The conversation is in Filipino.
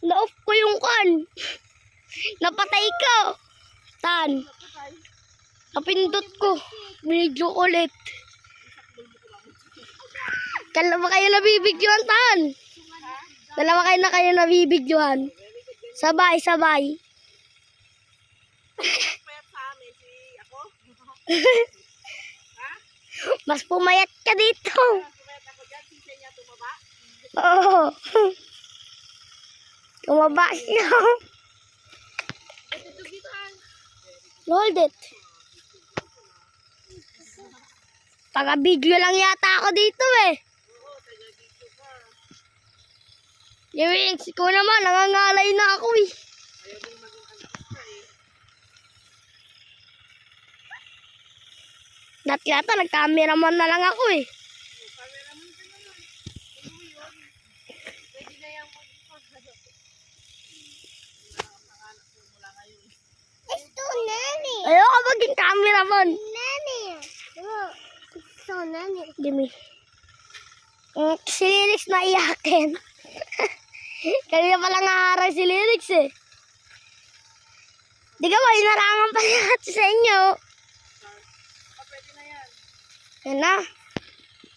Na-off ko yung kan. Napatay ko. Tan. Napindot ko. Video ulit. Dalawa kayo nabibidyohan, Tan. Dalawa kayo nabibidyohan. Sabay. Mas pumayat ka dito. Oo. Tumaba siya. Hold it. Taga-video lang yata ako dito eh. Yewix, ikaw naman, nangangalay na ako eh. Dati yata, nag-cameraman na lang ako eh. Ito, Nani. Ayoko maging cameraman. Nani. So, Nani. Gimme. Si Lilix na iyakin. Kanina palang nakaharang si Lilix eh. Di ka ba, inarangan pa niya sa inyo. Pwede na yan. Yan na.